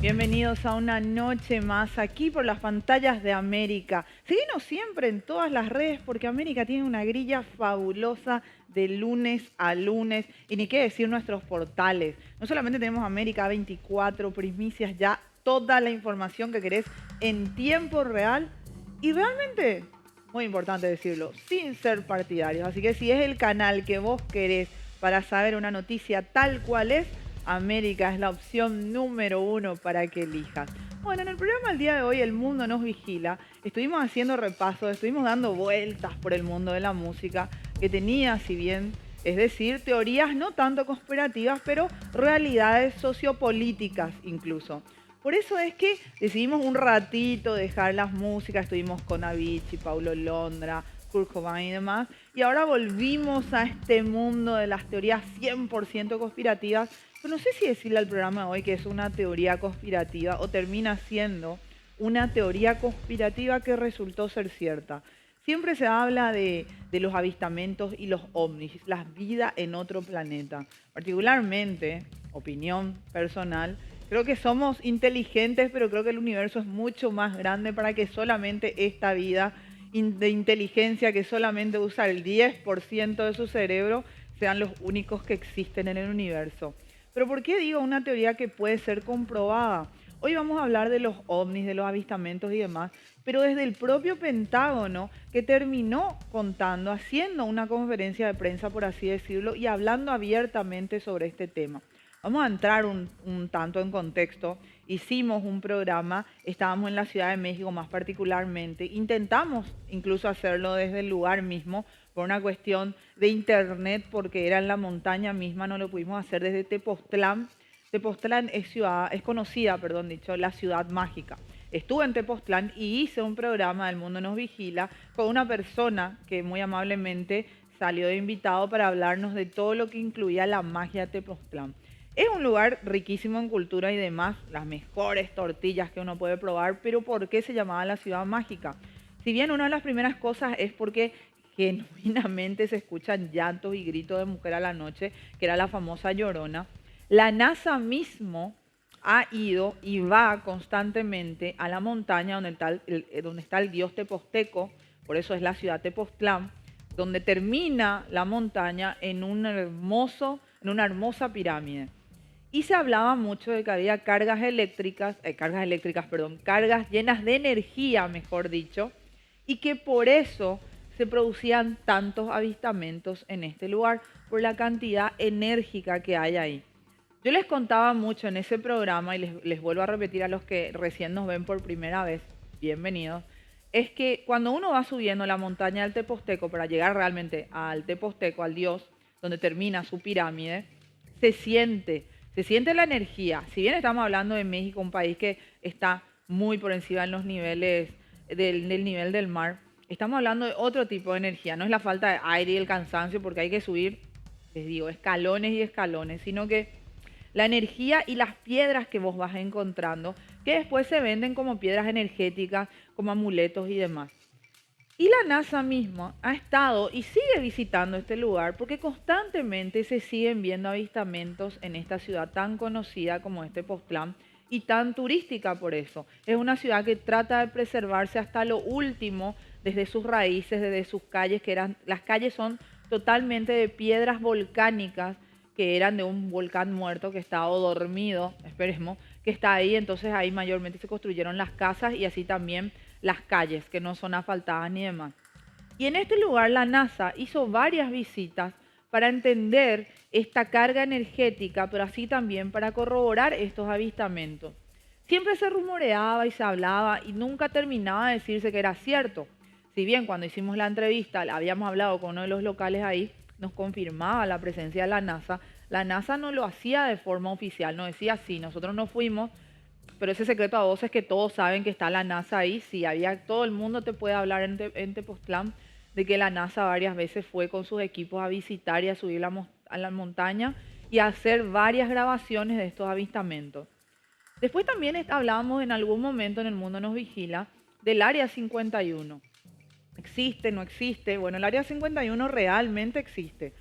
Bienvenidos a una noche más aquí por las pantallas de América. Seguinos siempre en todas las redes porque América tiene una grilla fabulosa de lunes a lunes y ni qué decir nuestros portales. No solamente tenemos América 24, primicias, ya toda la información que querés en tiempo real y realmente, muy importante decirlo, sin ser partidarios. Así que si es el canal que vos querés para saber una noticia tal cual es, América es la opción número uno para que elijas. Bueno, en el programa del día de hoy, El Mundo Nos Vigila, estuvimos haciendo repasos, estuvimos dando vueltas por el mundo de la música, que tenía, si bien, es decir, teorías no tanto conspirativas, pero realidades sociopolíticas incluso. Por eso es que decidimos un ratito dejar las músicas, estuvimos con Avicii, Paulo Londra, Kurt Cobain y demás, y ahora volvimos a este mundo de las teorías 100% conspirativas. Pero no sé si decirle al programa de hoy que es una teoría conspirativa o termina siendo una teoría conspirativa que resultó ser cierta. Siempre se habla de los avistamientos y los ovnis, la vida en otro planeta. Particularmente, opinión personal, creo que somos inteligentes, pero creo que el universo es mucho más grande para que solamente esta vida de inteligencia que solamente usa el 10% de su cerebro sean los únicos que existen en el universo. Pero ¿por qué digo una teoría que puede ser comprobada? Hoy vamos a hablar de los ovnis, de los avistamientos y demás, pero desde el propio Pentágono que terminó contando, haciendo una conferencia de prensa, por así decirlo, y hablando abiertamente sobre este tema. Vamos a entrar un tanto en contexto. Hicimos un programa, estábamos en la Ciudad de México más particularmente, intentamos incluso hacerlo desde el lugar mismo, por una cuestión de internet, porque era en la montaña misma, no lo pudimos hacer desde Tepoztlán. Tepoztlán es conocida, perdón dicho, la ciudad mágica. Estuve en Tepoztlán y hice un programa del Mundo Nos Vigila con una persona que muy amablemente salió de invitado para hablarnos de todo lo que incluía la magia de Tepoztlán. Es un lugar riquísimo en cultura y demás, las mejores tortillas que uno puede probar, pero ¿por qué se llamaba la ciudad mágica? Si bien una de las primeras cosas es porque genuinamente se escuchan llantos y gritos de mujer a la noche, que era la famosa Llorona, la NASA mismo ha ido y va constantemente a la montaña donde está el dios teposteco, por eso es la ciudad Tepoztlán, donde termina la montaña en en una hermosa pirámide. Y se hablaba mucho de que había cargas llenas de energía, mejor dicho, y que por eso se producían tantos avistamientos en este lugar, por la cantidad enérgica que hay ahí. Yo les contaba mucho en ese programa, y les vuelvo a repetir a los que recién nos ven por primera vez, bienvenidos, es que cuando uno va subiendo la montaña del Teposteco para llegar realmente al Teposteco, al dios, donde termina su pirámide, se siente, se siente la energía. Si bien estamos hablando de México, un país que está muy por encima en los niveles del nivel del mar, estamos hablando de otro tipo de energía. No es la falta de aire y el cansancio, porque hay que subir, les digo, escalones y escalones, sino que la energía y las piedras que vos vas encontrando, que después se venden como piedras energéticas, como amuletos y demás. Y la NASA misma ha estado y sigue visitando este lugar porque constantemente se siguen viendo avistamientos en esta ciudad tan conocida como este Tepoztlán y tan turística por eso. Es una ciudad que trata de preservarse hasta lo último, desde sus raíces, desde sus calles, las calles son totalmente de piedras volcánicas que eran de un volcán muerto que estaba dormido, esperemos, que está ahí. Entonces ahí mayormente se construyeron las casas y así también las calles, que no son asfaltadas ni demás. Y en este lugar la NASA hizo varias visitas para entender esta carga energética, pero así también para corroborar estos avistamientos. Siempre se rumoreaba y se hablaba y nunca terminaba de decirse que era cierto. Si bien cuando hicimos la entrevista habíamos hablado con uno de los locales ahí, nos confirmaba la presencia de la NASA no lo hacía de forma oficial, no decía sí, nosotros no fuimos, pero ese secreto a voces que todos saben que está la NASA ahí, sí, todo el mundo te puede hablar en Tepoztlán de que la NASA varias veces fue con sus equipos a visitar y a subir a la montaña y a hacer varias grabaciones de estos avistamientos. Después también hablábamos en algún momento en El Mundo Nos Vigila del Área 51. ¿Existe? ¿No existe? Bueno, el Área 51 realmente existe.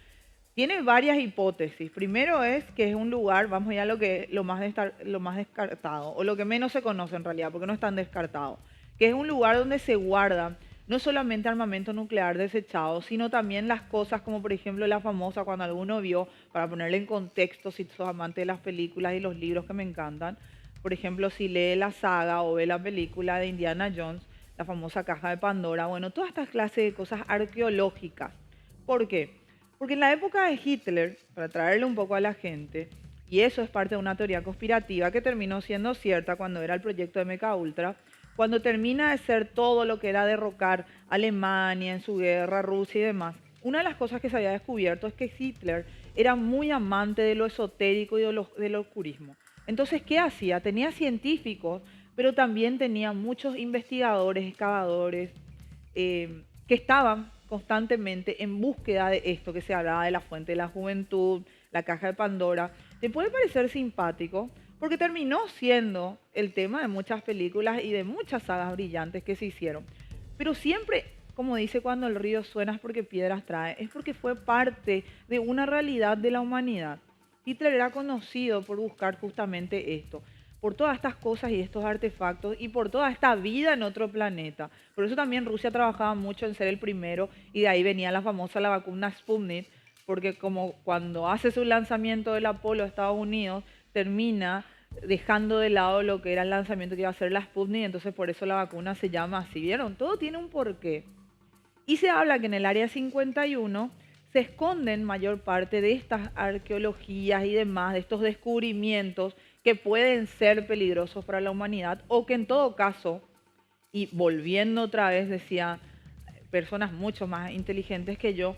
Tiene varias hipótesis. Primero es que es un lugar, vamos ya a lo más descartado, o lo que menos se conoce en realidad, porque no es tan descartado, que es un lugar donde se guarda no solamente armamento nuclear desechado, sino también las cosas como por ejemplo la famosa, cuando alguno vio, para ponerle en contexto, si sos amante de las películas y los libros que me encantan, por ejemplo, si lee la saga o ve la película de Indiana Jones, la famosa caja de Pandora, bueno, todas estas clases de cosas arqueológicas. ¿Por qué? Porque en la época de Hitler, para traerle un poco a la gente, y eso es parte de una teoría conspirativa que terminó siendo cierta cuando era el proyecto de MK Ultra, cuando termina de ser todo lo que era derrocar a Alemania en su guerra, Rusia y demás, una de las cosas que se había descubierto es que Hitler era muy amante de lo esotérico y del oscurismo. Entonces, ¿qué hacía? Tenía científicos, pero también tenía muchos investigadores, excavadores, que estaban constantemente en búsqueda de esto que se hablaba de la fuente de la juventud, la caja de Pandora. Te puede parecer simpático porque terminó siendo el tema de muchas películas y de muchas sagas brillantes que se hicieron. Pero siempre, como dice, cuando el río suena es porque piedras trae, es porque fue parte de una realidad de la humanidad. Hitler era conocido por buscar justamente esto, por todas estas cosas y estos artefactos y por toda esta vida en otro planeta. Por eso también Rusia trabajaba mucho en ser el primero y de ahí venía la vacuna Sputnik, porque como cuando hace su lanzamiento del Apolo a Estados Unidos, termina dejando de lado lo que era el lanzamiento que iba a ser la Sputnik, entonces por eso la vacuna se llama así. ¿Vieron? Todo tiene un porqué. Y se habla que en el área 51 se esconden mayor parte de estas arqueologías y demás, de estos descubrimientos que pueden ser peligrosos para la humanidad o que en todo caso, y volviendo otra vez, decía personas mucho más inteligentes que yo,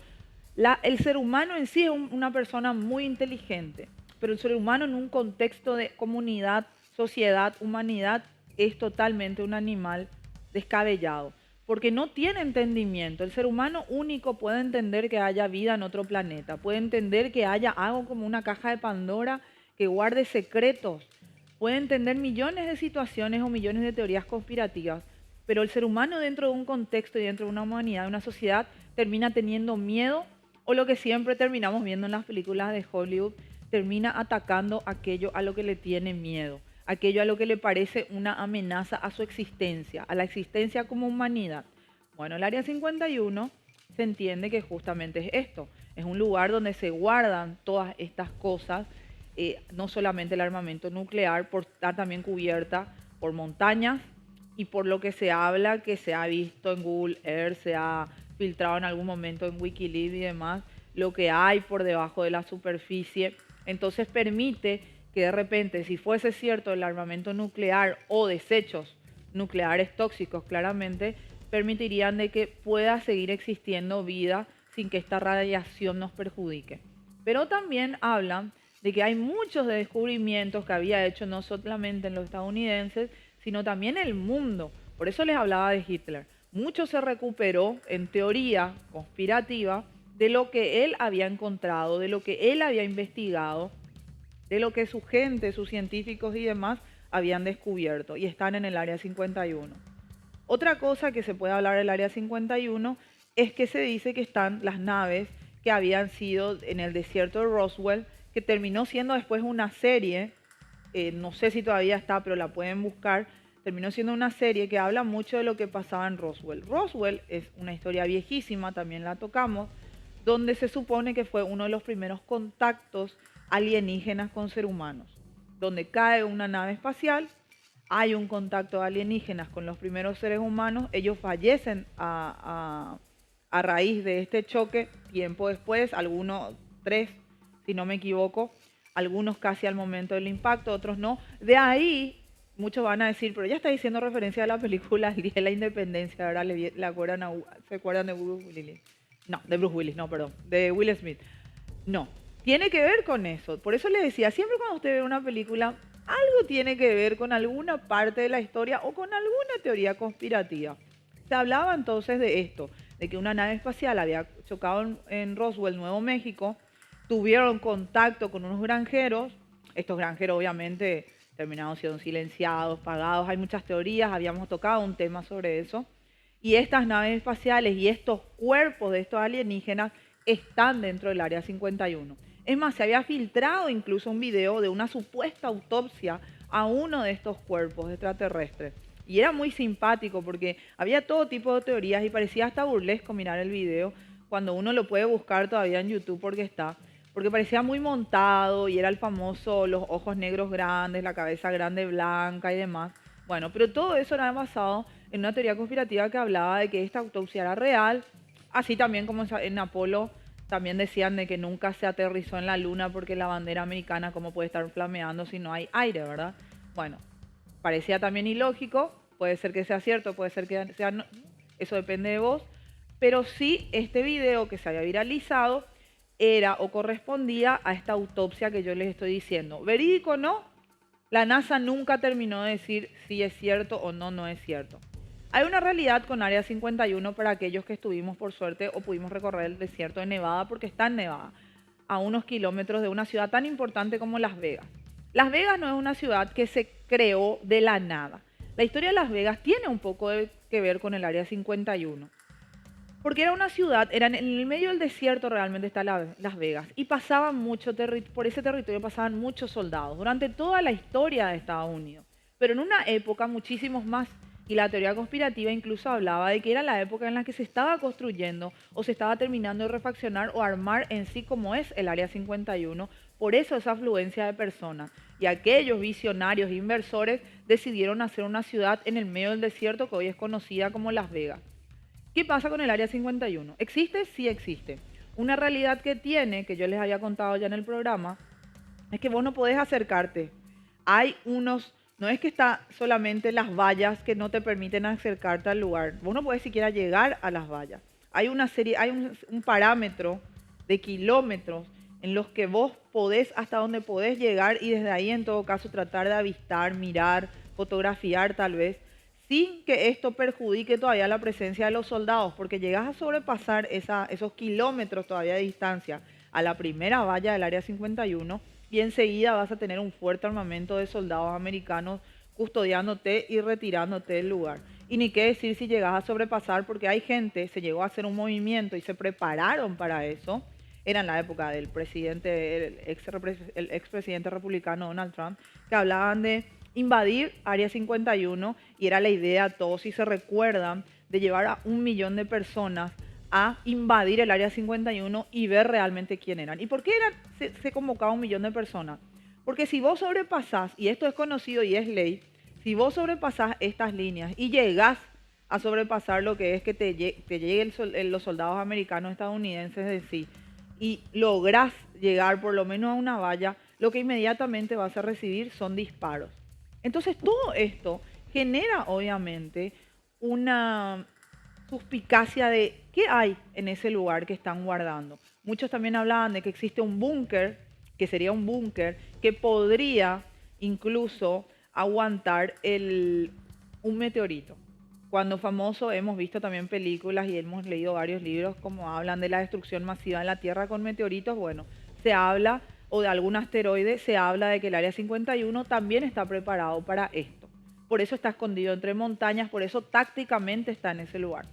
el ser humano en sí es una persona muy inteligente, pero el ser humano en un contexto de comunidad, sociedad, humanidad, es totalmente un animal descabellado, porque no tiene entendimiento. El ser humano único puede entender que haya vida en otro planeta, puede entender que haya algo como una caja de Pandora que guarde secretos, puede entender millones de situaciones o millones de teorías conspirativas, pero el ser humano dentro de un contexto y dentro de una humanidad, de una sociedad, termina teniendo miedo o lo que siempre terminamos viendo en las películas de Hollywood, termina atacando aquello a lo que le tiene miedo, aquello a lo que le parece una amenaza a su existencia, a la existencia como humanidad. Bueno, el Área 51 se entiende que justamente es esto, es un lugar donde se guardan todas estas cosas, no solamente el armamento nuclear, por estar también cubierta por montañas y por lo que se habla, que se ha visto en Google Earth, se ha filtrado en algún momento en Wikileaks y demás, lo que hay por debajo de la superficie. Entonces permite que de repente, si fuese cierto el armamento nuclear o desechos nucleares tóxicos, claramente permitirían de que pueda seguir existiendo vida sin que esta radiación nos perjudique. Pero también hablan de que hay muchos de descubrimientos que había hecho no solamente en los estadounidenses, sino también en el mundo. Por eso les hablaba de Hitler. Mucho se recuperó en teoría conspirativa de lo que él había encontrado, de lo que él había investigado, de lo que su gente, sus científicos y demás habían descubierto y están en el Área 51. Otra cosa que se puede hablar del Área 51 es que se dice que están las naves que habían sido en el desierto de Roswell, que terminó siendo después una serie, no sé si todavía está, pero la pueden buscar, terminó siendo una serie que habla mucho de lo que pasaba en Roswell. Roswell es una historia viejísima, también la tocamos, donde se supone que fue uno de los primeros contactos alienígenas con seres humanos, donde cae una nave espacial, hay un contacto de alienígenas con los primeros seres humanos, ellos fallecen a raíz de este choque, tiempo después, algunos 3, si no me equivoco, algunos casi al momento del impacto, otros no. De ahí, muchos van a decir, pero ya está diciendo referencia a la película El Día de la Independencia, ahora ¿se acuerdan de Bruce Willis? No, de Bruce Willis, no, perdón, de Will Smith. No, tiene que ver con eso. Por eso le decía, siempre cuando usted ve una película, algo tiene que ver con alguna parte de la historia o con alguna teoría conspirativa. Se hablaba entonces de esto, de que una nave espacial había chocado en Roswell, Nuevo México, tuvieron contacto con unos granjeros, estos granjeros obviamente terminaron siendo silenciados, pagados, hay muchas teorías, habíamos tocado un tema sobre eso, y estas naves espaciales y estos cuerpos de estos alienígenas están dentro del Área 51. Es más, se había filtrado incluso un video de una supuesta autopsia a uno de estos cuerpos extraterrestres. Y era muy simpático porque había todo tipo de teorías y parecía hasta burlesco mirar el video cuando uno lo puede buscar todavía en YouTube porque parecía muy montado y era el famoso, los ojos negros grandes, la cabeza grande blanca y demás. Bueno, pero todo eso era basado en una teoría conspirativa que hablaba de que esta autopsia era real, así también como en Apolo también decían de que nunca se aterrizó en la luna porque la bandera americana cómo puede estar flameando si no hay aire, ¿verdad? Bueno, parecía también ilógico, puede ser que sea cierto, puede ser que sea no, eso depende de vos, pero sí este video que se había viralizado era o correspondía a esta autopsia que yo les estoy diciendo. Verídico o no, la NASA nunca terminó de decir si es cierto o no, no es cierto. Hay una realidad con Área 51 para aquellos que estuvimos por suerte o pudimos recorrer el desierto de Nevada, porque está en Nevada, a unos kilómetros de una ciudad tan importante como Las Vegas. Las Vegas no es una ciudad que se creó de la nada. La historia de Las Vegas tiene un poco que ver con el Área 51. Porque era una ciudad, era en el medio del desierto realmente está Las Vegas, y pasaban por ese territorio pasaban muchos soldados durante toda la historia de Estados Unidos. Pero en una época muchísimos más, y la teoría conspirativa incluso hablaba de que era la época en la que se estaba construyendo o se estaba terminando de refaccionar o armar en sí como es el Área 51. Por eso esa afluencia de personas. Y aquellos visionarios e inversores decidieron hacer una ciudad en el medio del desierto que hoy es conocida como Las Vegas. ¿Qué pasa con el Área 51? ¿Existe? Sí existe. Una realidad que tiene, que yo les había contado ya en el programa, es que vos no podés acercarte. Hay unos, no es que está solamente las vallas que no te permiten acercarte al lugar. Vos no podés siquiera llegar a las vallas. Hay una serie, hay un parámetro de kilómetros en los que vos podés hasta donde podés llegar y desde ahí en todo caso tratar de avistar, mirar, fotografiar tal vez, sin que esto perjudique todavía la presencia de los soldados, porque llegas a sobrepasar esos kilómetros todavía de distancia a la primera valla del Área 51 y enseguida vas a tener un fuerte armamento de soldados americanos custodiándote y retirándote del lugar. Y ni qué decir si llegas a sobrepasar, porque hay gente, se llegó a hacer un movimiento y se prepararon para eso. Era en la época del presidente, el expresidente republicano Donald Trump, que hablaban de invadir Área 51 y era la idea, todos si se recuerdan, de llevar a 1 millón de personas a invadir el Área 51 y ver realmente quién eran. ¿Y por qué se convocaba 1 millón de personas? Porque si vos sobrepasás, y esto es conocido y es ley, si vos sobrepasás estas líneas y llegás a sobrepasar lo que es que te lleguen los soldados americanos estadounidenses de sí y lográs llegar por lo menos a una valla, lo que inmediatamente vas a recibir son disparos. Entonces todo esto genera obviamente una suspicacia de qué hay en ese lugar que están guardando. Muchos también hablaban de que existe un búnker, que sería un búnker que podría incluso aguantar un meteorito. Cuando famoso hemos visto también películas y hemos leído varios libros como hablan de la destrucción masiva en la Tierra con meteoritos. Bueno, se habla, o de algún asteroide, se habla de que el Área 51 también está preparado para esto. Por eso está escondido entre montañas, por eso tácticamente está en ese lugar.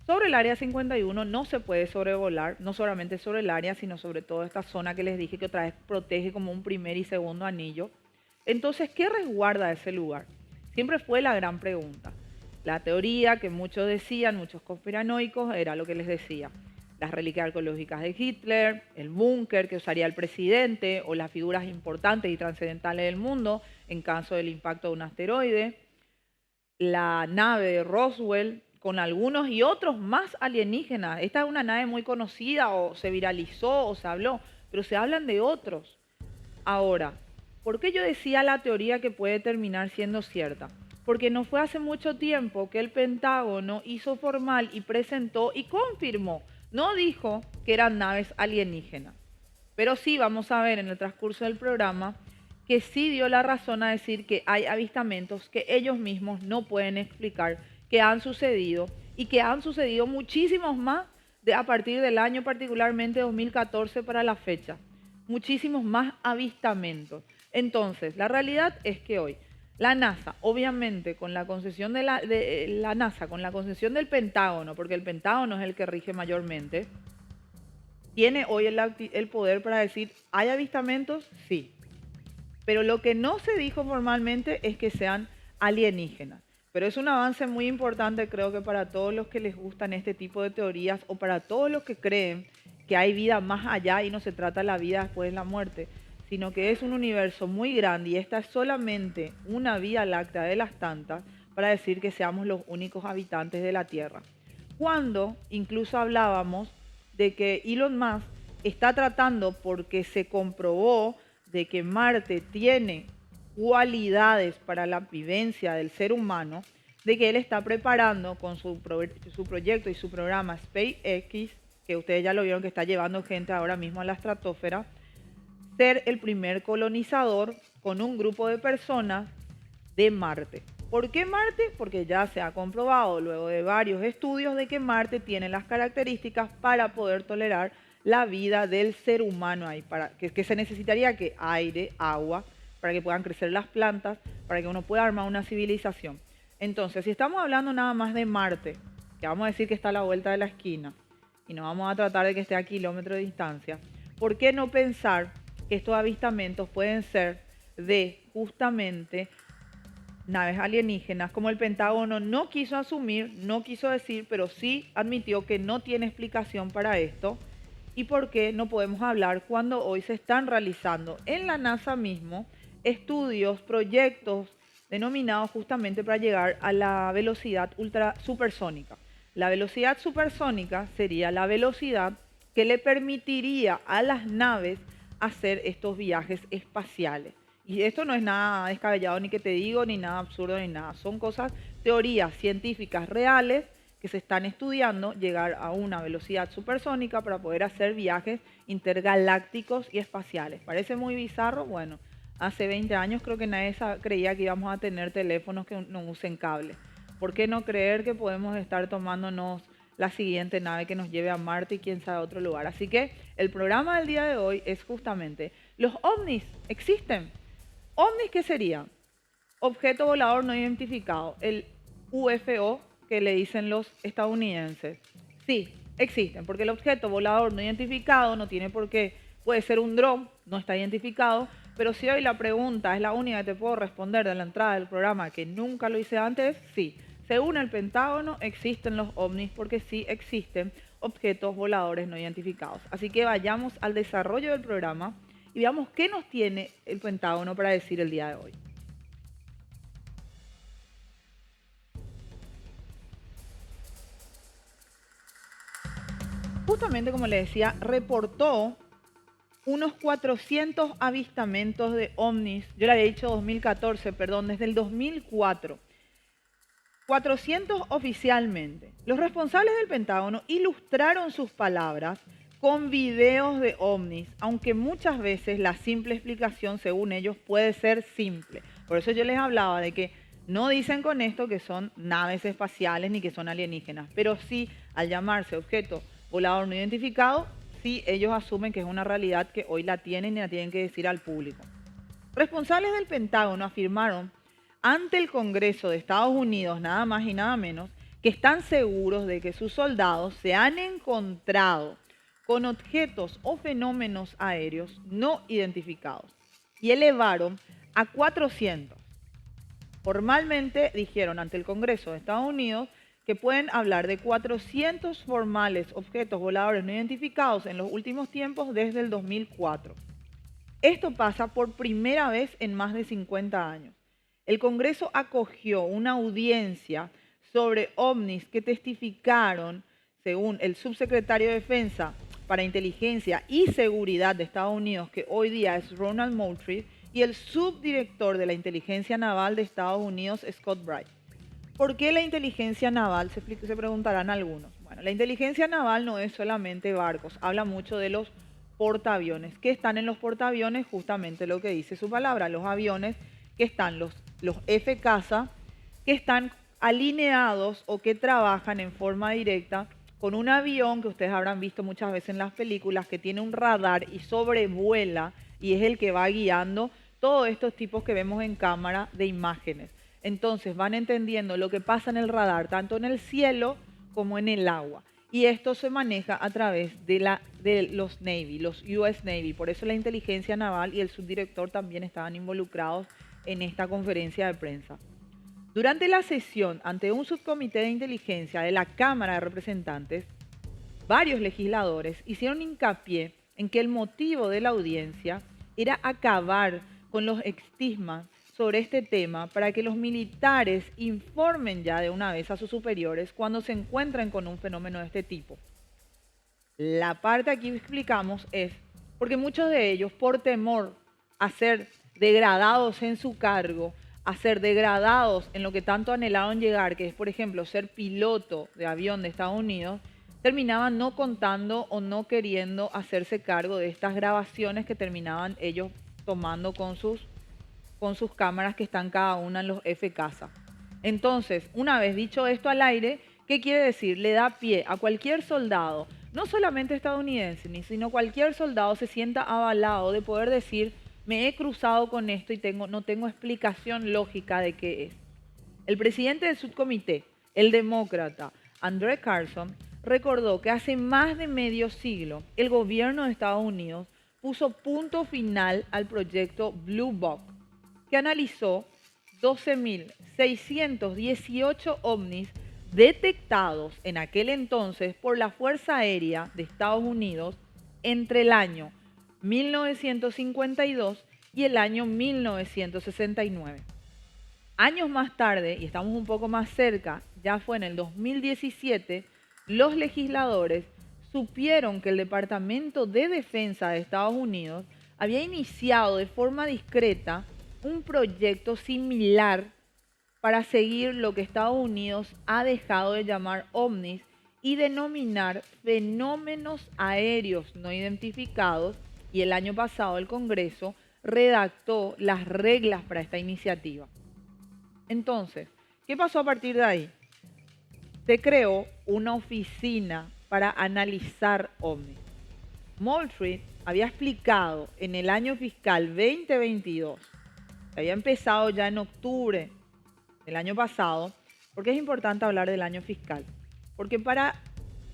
Sobre el Área 51 no se puede sobrevolar, no solamente sobre el área, sino sobre toda esta zona que les dije que otra vez protege como un primer y segundo anillo. Entonces, ¿qué resguarda ese lugar? Siempre fue la gran pregunta. La teoría que muchos decían, muchos conspiranoicos, era lo que les decía. Las reliquias arqueológicas de Hitler, el búnker que usaría el presidente o las figuras importantes y trascendentales del mundo en caso del impacto de un asteroide, la nave de Roswell con algunos y otros más alienígenas. Esta es una nave muy conocida o se viralizó o se habló, pero se hablan de otros. Ahora, ¿por qué yo decía la teoría que puede terminar siendo cierta? Porque no fue hace mucho tiempo que el Pentágono hizo formal y presentó y confirmó. No dijo que eran naves alienígenas, pero sí vamos a ver en el transcurso del programa que sí dio la razón a decir que hay avistamientos que ellos mismos no pueden explicar, que han sucedido y que han sucedido muchísimos más a partir del año particularmente 2014 para la fecha. Muchísimos más avistamientos. Entonces, la realidad es que hoy la NASA, obviamente, con la concesión de la NASA, con la concesión del Pentágono, porque el Pentágono es el que rige mayormente, tiene hoy el poder para decir, ¿hay avistamientos? Sí. Pero lo que no se dijo formalmente es que sean alienígenas. Pero es un avance muy importante, creo que para todos los que les gustan este tipo de teorías o para todos los que creen que hay vida más allá y no se trata de la vida después de la muerte, sino que es un universo muy grande y esta es solamente una vía láctea de las tantas para decir que seamos los únicos habitantes de la Tierra. Cuando incluso hablábamos de que Elon Musk está tratando, porque se comprobó de que Marte tiene cualidades para la vivencia del ser humano, de que él está preparando con su proyecto y su programa SpaceX, que ustedes ya lo vieron que está llevando gente ahora mismo a la estratosfera, ser el primer colonizador con un grupo de personas de Marte. ¿Por qué Marte? Porque ya se ha comprobado luego de varios estudios de que Marte tiene las características para poder tolerar la vida del ser humano ahí, para que se necesitaría que aire, agua, para que puedan crecer las plantas, para que uno pueda armar una civilización. Entonces, si estamos hablando nada más de Marte, que vamos a decir que está a la vuelta de la esquina, y no vamos a tratar de que esté a kilómetros de distancia, ¿por qué no pensar que estos avistamientos pueden ser de justamente naves alienígenas, como el Pentágono no quiso asumir, no quiso decir, pero sí admitió que no tiene explicación para esto? ¿Y por qué no podemos hablar cuando hoy se están realizando en la NASA mismo estudios, proyectos denominados justamente para llegar a la velocidad ultra supersónica? La velocidad supersónica sería la velocidad que le permitiría a las naves hacer estos viajes espaciales. Y esto no es nada descabellado ni que te digo, ni nada absurdo, ni nada. Son cosas, teorías científicas reales que se están estudiando, llegar a una velocidad supersónica para poder hacer viajes intergalácticos y espaciales. ¿Parece muy bizarro? Bueno, hace 20 años creo que nadie creía que íbamos a tener teléfonos que no usen cable. ¿Por qué no creer que podemos estar tomándonos la siguiente nave que nos lleve a Marte y quién sabe a otro lugar? Así que el programa del día de hoy es justamente, ¿los ovnis existen? ¿OVNIs qué sería? Objeto volador no identificado, el UFO que le dicen los estadounidenses. Sí, existen, porque el objeto volador no identificado no tiene por qué, puede ser un dron, no está identificado, pero si hoy la pregunta es la única que te puedo responder de la entrada del programa, que nunca lo hice antes, sí. Según el Pentágono existen los ovnis porque sí existen objetos voladores no identificados. Así que vayamos al desarrollo del programa y veamos qué nos tiene el Pentágono para decir el día de hoy. Justamente como le decía, reportó unos 400 avistamientos de ovnis. Yo le había dicho 2014, perdón, desde el 2004. 400 oficialmente. Los responsables del Pentágono ilustraron sus palabras con videos de ovnis, aunque muchas veces la simple explicación, según ellos, puede ser simple. Por eso yo les hablaba de que no dicen con esto que son naves espaciales ni que son alienígenas, pero sí, al llamarse objeto volador no identificado, sí ellos asumen que es una realidad que hoy la tienen y la tienen que decir al público. Responsables del Pentágono afirmaron ante el Congreso de Estados Unidos, nada más y nada menos, que están seguros de que sus soldados se han encontrado con objetos o fenómenos aéreos no identificados y elevaron a 400. Formalmente dijeron ante el Congreso de Estados Unidos que pueden hablar de 400 formales objetos voladores no identificados en los últimos tiempos desde el 2004. Esto pasa por primera vez en más de 50 años. El Congreso acogió una audiencia sobre ovnis que testificaron, según el subsecretario de Defensa para Inteligencia y Seguridad de Estados Unidos, que hoy día es Ronald Moultrie, y el subdirector de la Inteligencia Naval de Estados Unidos, Scott Bright. ¿Por qué la inteligencia naval? Se preguntarán algunos. Bueno, la inteligencia naval no es solamente barcos, habla mucho de los portaaviones. ¿Qué están en los portaaviones? Justamente lo que dice su palabra, los aviones que están, los F-CASA, que están alineados o que trabajan en forma directa con un avión que ustedes habrán visto muchas veces en las películas, que tiene un radar y sobrevuela y es el que va guiando todos estos tipos que vemos en cámara de imágenes. Entonces van entendiendo lo que pasa en el radar, tanto en el cielo como en el agua. y esto se maneja a través de los Navy, los US Navy. Por eso la inteligencia naval y el subdirector también estaban involucrados en esta conferencia de prensa. Durante la sesión ante un subcomité de inteligencia de la Cámara de Representantes, varios legisladores hicieron hincapié en que el motivo de la audiencia era acabar con los estigmas sobre este tema para que los militares informen ya de una vez a sus superiores cuando se encuentran con un fenómeno de este tipo. La parte aquí que explicamos es porque muchos de ellos, por temor a ser degradados en su cargo, a ser degradados en lo que tanto anhelaron llegar, que es, por ejemplo, ser piloto de avión de Estados Unidos, terminaban no contando o no queriendo hacerse cargo de estas grabaciones que terminaban ellos tomando con sus cámaras que están cada una en los F-Casa. Entonces, una vez dicho esto al aire, ¿qué quiere decir? Le da pie a cualquier soldado, no solamente estadounidense, sino cualquier soldado se sienta avalado de poder decir, me he cruzado con esto y no tengo explicación lógica de qué es. El presidente del subcomité, el demócrata Andrew Carson, recordó que hace más de medio siglo el gobierno de Estados Unidos puso punto final al proyecto Blue Book, que analizó 12.618 ovnis detectados en aquel entonces por la Fuerza Aérea de Estados Unidos entre el año 1952 y el año 1969. Años más tarde, y estamos un poco más cerca, ya fue en el 2017, los legisladores supieron que el Departamento de Defensa de Estados Unidos había iniciado de forma discreta un proyecto similar para seguir lo que Estados Unidos ha dejado de llamar ovnis y denominar fenómenos aéreos no identificados, y el año pasado el Congreso redactó las reglas para esta iniciativa. Entonces, ¿qué pasó a partir de ahí? Se creó una oficina para analizar ovnis. Moultrie había explicado en el año fiscal 2022, que había empezado ya en octubre del año pasado. ¿Por qué es importante hablar del año fiscal? Porque para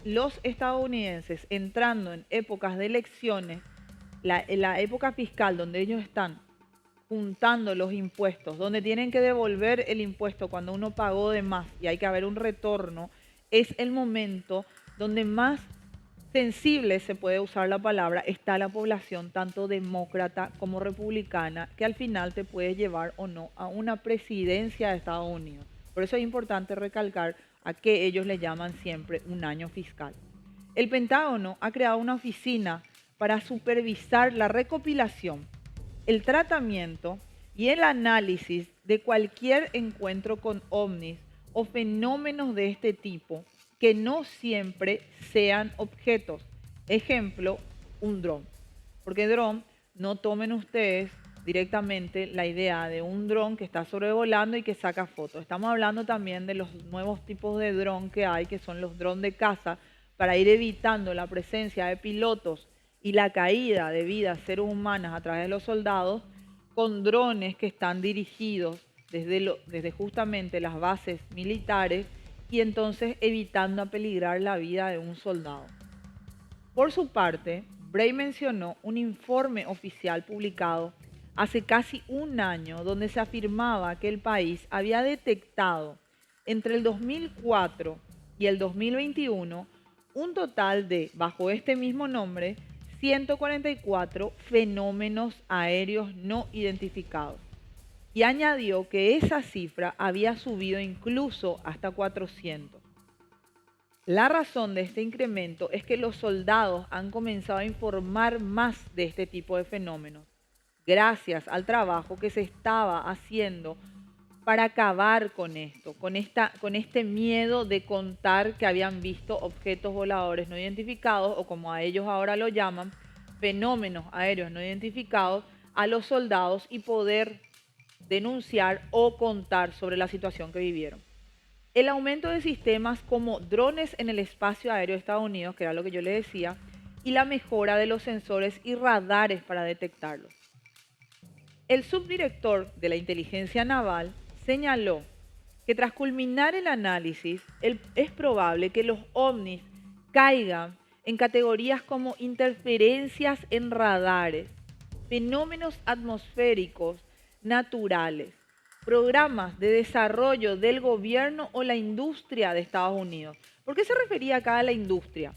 los estadounidenses, entrando en épocas de elecciones, la época fiscal donde ellos están juntando los impuestos, donde tienen que devolver el impuesto cuando uno pagó de más y hay que haber un retorno, es el momento donde más sensible, se puede usar la palabra, está la población, tanto demócrata como republicana, que al final te puede llevar o no a una presidencia de Estados Unidos. Por eso es importante recalcar a que ellos le llaman siempre un año fiscal. El Pentágono ha creado una oficina para supervisar la recopilación, el tratamiento y el análisis de cualquier encuentro con ovnis o fenómenos de este tipo que no siempre sean objetos. Ejemplo, un dron. Porque dron, no tomen ustedes directamente la idea de un dron que está sobrevolando y que saca fotos. Estamos hablando también de los nuevos tipos de dron que hay, que son los drones de caza, para ir evitando la presencia de pilotos y la caída de vidas seres humanas a través de los soldados, con drones que están dirigidos desde justamente las bases militares y entonces evitando apeligrar la vida de un soldado. Por su parte, Bray mencionó un informe oficial publicado hace casi un año donde se afirmaba que el país había detectado entre el 2004 y el 2021 un total de, bajo este mismo nombre, 144 fenómenos aéreos no identificados. Y añadió que esa cifra había subido incluso hasta 400. La razón de este incremento es que los soldados han comenzado a informar más de este tipo de fenómenos, gracias al trabajo que se estaba haciendo para acabar con esto, con este miedo de contar que habían visto objetos voladores no identificados, o como a ellos ahora lo llaman, fenómenos aéreos no identificados, a los soldados y poder denunciar o contar sobre la situación que vivieron. El aumento de sistemas como drones en el espacio aéreo de Estados Unidos, que era lo que yo les decía, y la mejora de los sensores y radares para detectarlos. El subdirector de la inteligencia naval señaló que tras culminar el análisis, es probable que los ovnis caiga en categorías como interferencias en radares, fenómenos atmosféricos naturales, programas de desarrollo del gobierno o la industria de Estados Unidos. ¿Por qué se refería acá a la industria?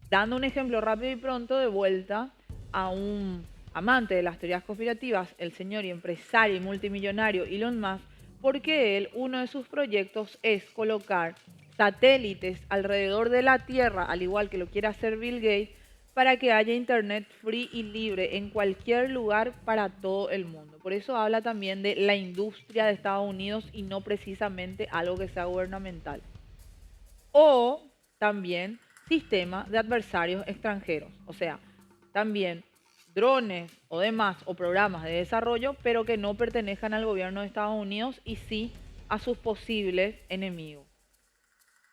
Dando un ejemplo rápido y pronto de vuelta a un amante de las teorías conspirativas, el señor y empresario y multimillonario Elon Musk, porque él, uno de sus proyectos es colocar satélites alrededor de la Tierra, al igual que lo quiere hacer Bill Gates, para que haya internet free y libre en cualquier lugar para todo el mundo. Por eso habla también de la industria de Estados Unidos y no precisamente algo que sea gubernamental. O también sistema de adversarios extranjeros, o sea, también drones o demás o programas de desarrollo, pero que no pertenezcan al gobierno de Estados Unidos y sí a sus posibles enemigos.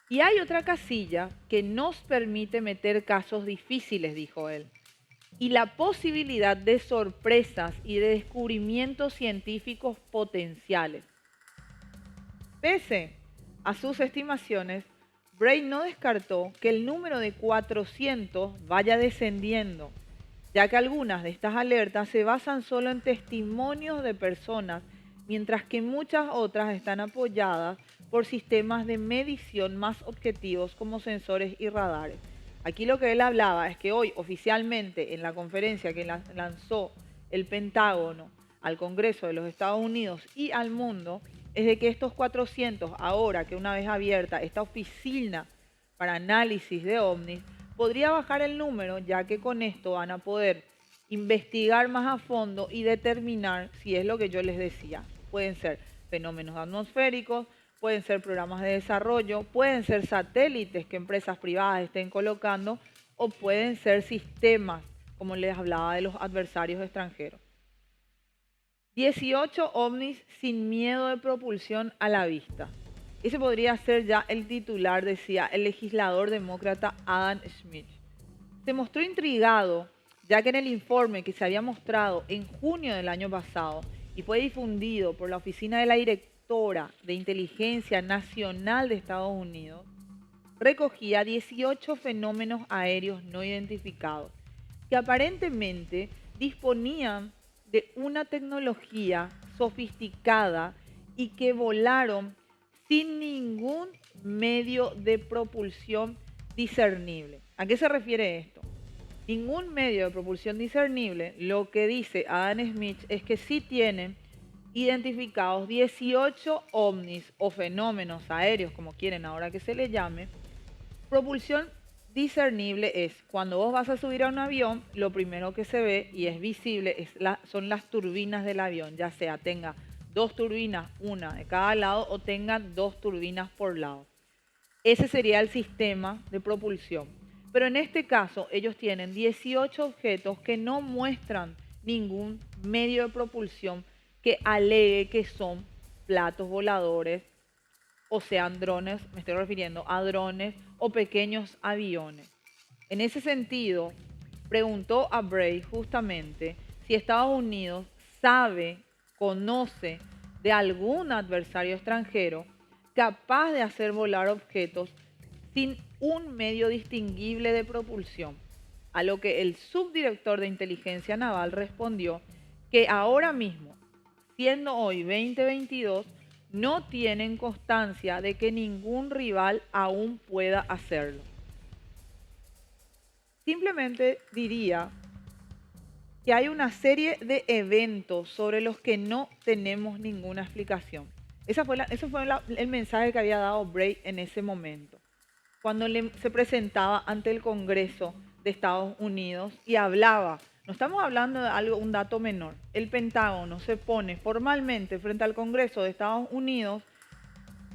Y hay otra casilla que nos permite meter casos difíciles, dijo él, y la posibilidad de sorpresas y de descubrimientos científicos potenciales. Pese a sus estimaciones, Bray no descartó que el número de 400 vaya descendiendo, ya que algunas de estas alertas se basan solo en testimonios de personas, mientras que muchas otras están apoyadas por sistemas de medición más objetivos como sensores y radares. Aquí lo que él hablaba es que hoy oficialmente en la conferencia que lanzó el Pentágono al Congreso de los Estados Unidos y al mundo, es de que estos 400, ahora que una vez abierta esta oficina para análisis de ovnis, podría bajar el número, ya que con esto van a poder investigar más a fondo y determinar si es lo que yo les decía. Pueden ser fenómenos atmosféricos, pueden ser programas de desarrollo, pueden ser satélites que empresas privadas estén colocando o pueden ser sistemas, como les hablaba de los adversarios extranjeros. 18 ovnis sin miedo de propulsión a la vista. Ese podría ser ya el titular, decía el legislador demócrata Adam Smith. Se mostró intrigado, ya que en el informe que se había mostrado en junio del año pasado y fue difundido por la Oficina de la Directora de Inteligencia Nacional de Estados Unidos, recogía 18 fenómenos aéreos no identificados, que aparentemente disponían de una tecnología sofisticada y que volaron sin ningún medio de propulsión discernible. ¿A qué se refiere esto? Ningún medio de propulsión discernible, lo que dice Adam Smith es que sí tienen identificados 18 ovnis o fenómenos aéreos, como quieren ahora que se le llame. Propulsión discernible es cuando vos vas a subir a un avión, lo primero que se ve y es visible son las turbinas del avión, ya sea tenga 2 turbinas, una de cada lado, o tenga 2 turbinas por lado. Ese sería el sistema de propulsión. Pero en este caso, ellos tienen 18 objetos que no muestran ningún medio de propulsión que alegue que son platos voladores, o sean drones, me estoy refiriendo a drones o pequeños aviones. En ese sentido, preguntó a Bray justamente si Estados Unidos conoce de algún adversario extranjero capaz de hacer volar objetos sin un medio distinguible de propulsión, a lo que el subdirector de inteligencia naval respondió que ahora mismo, siendo hoy 2022, no tienen constancia de que ningún rival aún pueda hacerlo. Simplemente diría que hay una serie de eventos sobre los que no tenemos ninguna explicación. Ese fue el mensaje que había dado Bray en ese momento, cuando se presentaba ante el Congreso de Estados Unidos y hablaba. No estamos hablando de un dato menor. El Pentágono se pone formalmente frente al Congreso de Estados Unidos,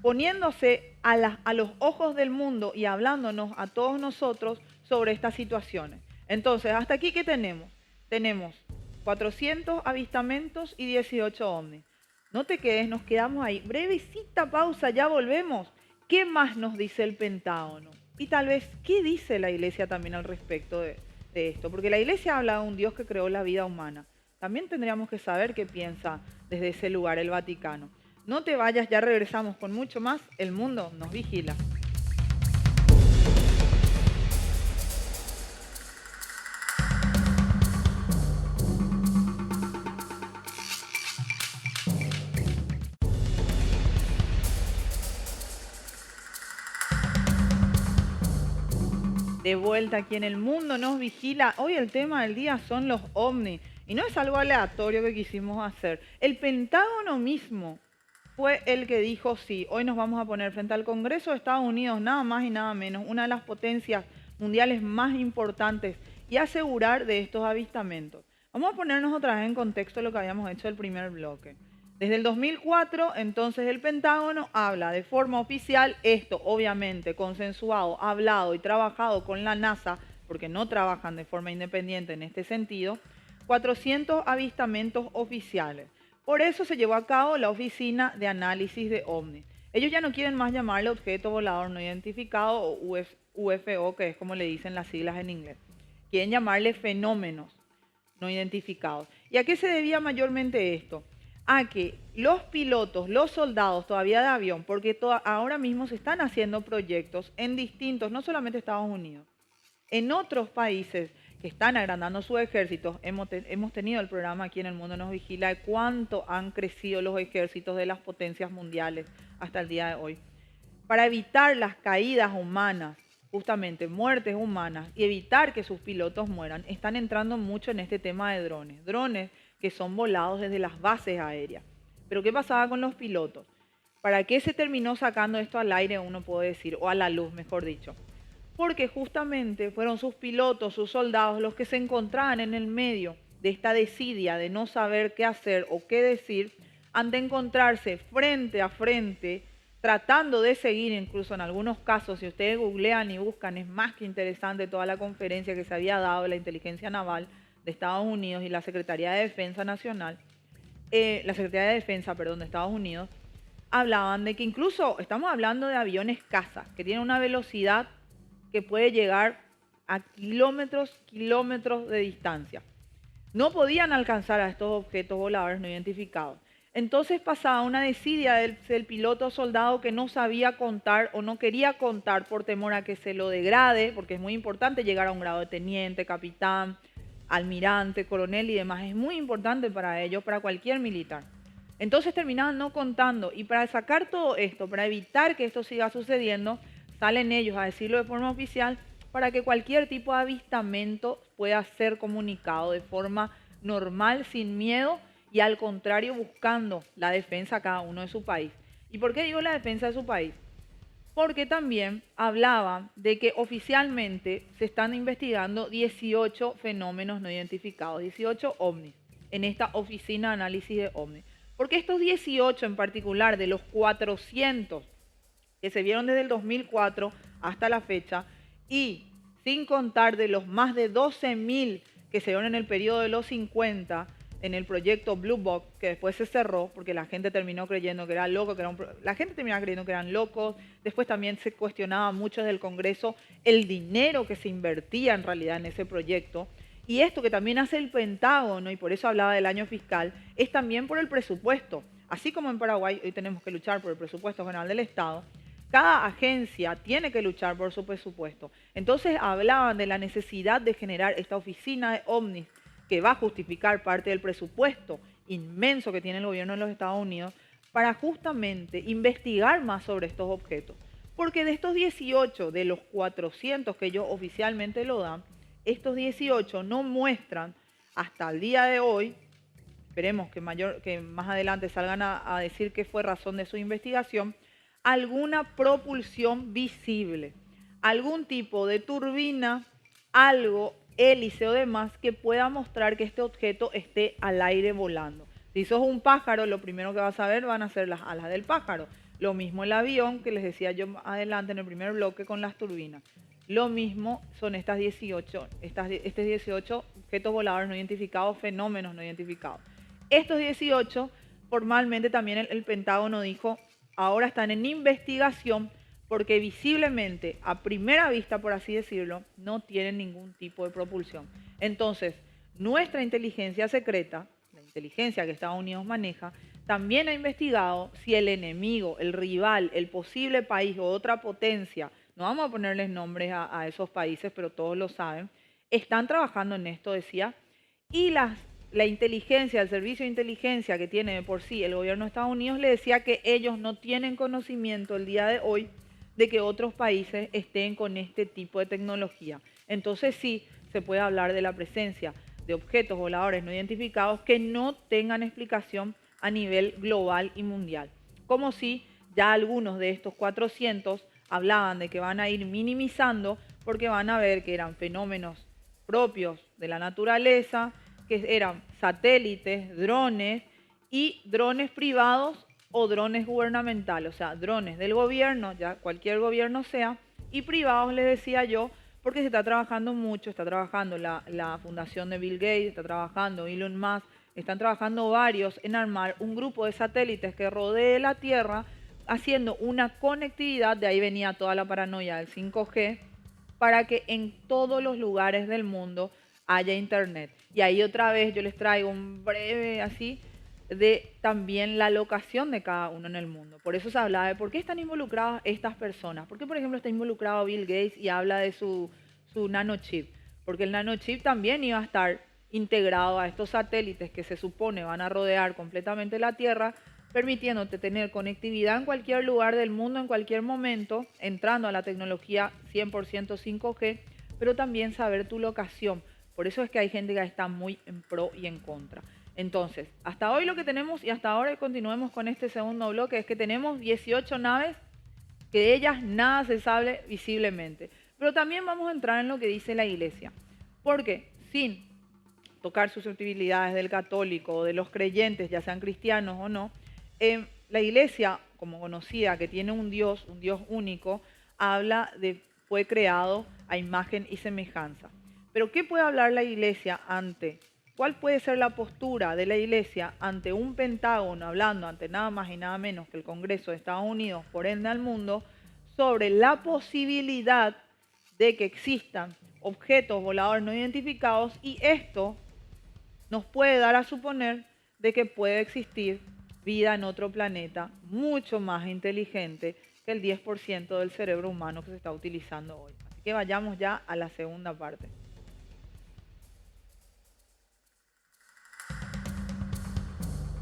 poniéndose a los ojos del mundo y hablándonos a todos nosotros sobre estas situaciones. Entonces, ¿hasta aquí qué tenemos? Tenemos 400 avistamientos y 18 ovnis. No te quedes, nos quedamos ahí. Brevecita pausa, ya volvemos. ¿Qué más nos dice el Pentágono? Y tal vez, ¿qué dice la Iglesia también al respecto de esto? Porque la Iglesia habla de un Dios que creó la vida humana. También tendríamos que saber qué piensa desde ese lugar el Vaticano. No te vayas, ya regresamos con mucho más. El mundo nos vigila. De vuelta aquí en El Mundo Nos Vigila. Hoy el tema del día son los ovnis. Y no es algo aleatorio que quisimos hacer. El Pentágono mismo fue el que dijo sí. Hoy nos vamos a poner frente al Congreso de Estados Unidos, nada más y nada menos, una de las potencias mundiales más importantes, y asegurar de estos avistamientos. Vamos a ponernos otra vez en contexto lo que habíamos hecho el primer bloque. Desde el 2004, entonces, el Pentágono habla de forma oficial, esto obviamente consensuado, hablado y trabajado con la NASA, porque no trabajan de forma independiente en este sentido, 400 avistamientos oficiales. Por eso se llevó a cabo la Oficina de Análisis de OVNIs. Ellos ya no quieren más llamarle objeto volador no identificado o UFO, que es como le dicen las siglas en inglés. Quieren llamarle fenómenos no identificados. ¿Y a qué se debía mayormente esto? A que los pilotos, los soldados todavía de avión, porque ahora mismo se están haciendo proyectos en distintos, no solamente Estados Unidos, en otros países que están agrandando sus ejércitos. Hemos tenido el programa aquí en El Mundo Nos Vigila de cuánto han crecido los ejércitos de las potencias mundiales hasta el día de hoy. Para evitar las caídas humanas, justamente muertes humanas, y evitar que sus pilotos mueran, están entrando mucho en este tema de drones. Drones que son volados desde las bases aéreas. Pero ¿qué pasaba con los pilotos? ¿Para qué se terminó sacando esto al aire, uno puede decir, o a la luz, mejor dicho? Porque justamente fueron sus pilotos, sus soldados, los que se encontraban en el medio de esta desidia de no saber qué hacer o qué decir, ante encontrarse frente a frente, tratando de seguir, incluso en algunos casos, si ustedes googlean y buscan, es más que interesante toda la conferencia que se había dado de la inteligencia naval de Estados Unidos y la Secretaría de Defensa Nacional, la Secretaría de Defensa, perdón, de Estados Unidos, hablaban de que incluso estamos hablando de aviones caza, que tienen una velocidad que puede llegar a kilómetros de distancia. No podían alcanzar a estos objetos voladores no identificados. Entonces pasaba una desidia del piloto soldado que no sabía contar o no quería contar por temor a que se lo degrade, porque es muy importante llegar a un grado de teniente, capitán, almirante, coronel y demás. Es muy importante para ellos, para cualquier militar. Entonces terminaban no contando, y para sacar todo esto, para evitar que esto siga sucediendo, salen ellos a decirlo de forma oficial para que cualquier tipo de avistamiento pueda ser comunicado de forma normal, sin miedo, y al contrario buscando la defensa a cada uno de su país. ¿Y por qué digo la defensa de su país? Porque también hablaban de que oficialmente se están investigando 18 fenómenos no identificados, 18 ovnis, en esta oficina de análisis de ovnis. Porque estos 18 en particular, de los 400 que se vieron desde el 2004 hasta la fecha, y sin contar de los más de 12.000 que se vieron en el periodo de los 50, en el proyecto Blue Box, que después se cerró porque la gente terminó creyendo que era loco, la gente terminaba creyendo que eran locos. Después también se cuestionaba mucho desde el Congreso el dinero que se invertía en realidad en ese proyecto. Y esto que también hace el Pentágono, y por eso hablaba del año fiscal, es también por el presupuesto. Así como en Paraguay hoy tenemos que luchar por el presupuesto general del Estado, cada agencia tiene que luchar por su presupuesto. Entonces hablaban de la necesidad de generar esta oficina de ovnis que va a justificar parte del presupuesto inmenso que tiene el gobierno de los Estados Unidos para justamente investigar más sobre estos objetos. Porque de estos 18, de los 400 que ellos oficialmente lo dan, estos 18 no muestran hasta el día de hoy, esperemos que más adelante salgan a decir qué fue razón de su investigación, alguna propulsión visible, algún tipo de turbina, algo, hélice o demás que pueda mostrar que este objeto esté al aire volando. Si sos un pájaro, lo primero que vas a ver van a ser las alas del pájaro. Lo mismo el avión, que les decía yo adelante en el primer bloque con las turbinas. Lo mismo son estos 18 objetos voladores no identificados, fenómenos no identificados. Estos 18, formalmente también el Pentágono dijo, ahora están en investigación porque visiblemente, a primera vista, por así decirlo, no tienen ningún tipo de propulsión. Entonces, nuestra inteligencia secreta, la inteligencia que Estados Unidos maneja, también ha investigado si el enemigo, el rival, el posible país o otra potencia, no vamos a ponerles nombres a esos países, pero todos lo saben, están trabajando en esto, decía, y la inteligencia, el servicio de inteligencia que tiene de por sí el gobierno de Estados Unidos le decía que ellos no tienen conocimiento el día de hoy de que otros países estén con este tipo de tecnología. Entonces sí, se puede hablar de la presencia de objetos voladores no identificados que no tengan explicación a nivel global y mundial. Como si ya algunos de estos 400 hablaban de que van a ir minimizando porque van a ver que eran fenómenos propios de la naturaleza, que eran satélites, drones y drones privados o drones gubernamentales, o sea, drones del gobierno, ya cualquier gobierno sea, y privados, les decía yo, porque se está trabajando mucho, está trabajando la fundación de Bill Gates, está trabajando Elon Musk, están trabajando varios en armar un grupo de satélites que rodee la Tierra, haciendo una conectividad, de ahí venía toda la paranoia del 5G, para que en todos los lugares del mundo haya internet. Y ahí otra vez yo les traigo un breve así de también la locación de cada uno en el mundo. Por eso se hablaba de por qué están involucradas estas personas. ¿Por qué, por ejemplo, está involucrado Bill Gates y habla de su nanochip? Porque el nanochip también iba a estar integrado a estos satélites que se supone van a rodear completamente la Tierra, permitiéndote tener conectividad en cualquier lugar del mundo, en cualquier momento, entrando a la tecnología 100% 5G, pero también saber tu locación. Por eso es que hay gente que está muy en pro y en contra. Entonces, hasta hoy lo que tenemos, y hasta ahora continuemos con este segundo bloque, es que tenemos 18 naves, que de ellas nada se sabe visiblemente. Pero también vamos a entrar en lo que dice la Iglesia. Porque sin tocar susceptibilidades del católico o de los creyentes, ya sean cristianos o no, la Iglesia, como conocida, que tiene un Dios único, habla de fue creado a imagen y semejanza. Pero ¿qué puede hablar la Iglesia ante? ¿Cuál puede ser la postura de la Iglesia ante un Pentágono, hablando ante nada más y nada menos que el Congreso de Estados Unidos, por ende al mundo, sobre la posibilidad de que existan objetos voladores no identificados, y esto nos puede dar a suponer de que puede existir vida en otro planeta mucho más inteligente que el 10% del cerebro humano que se está utilizando hoy? Así que vayamos ya a la segunda parte.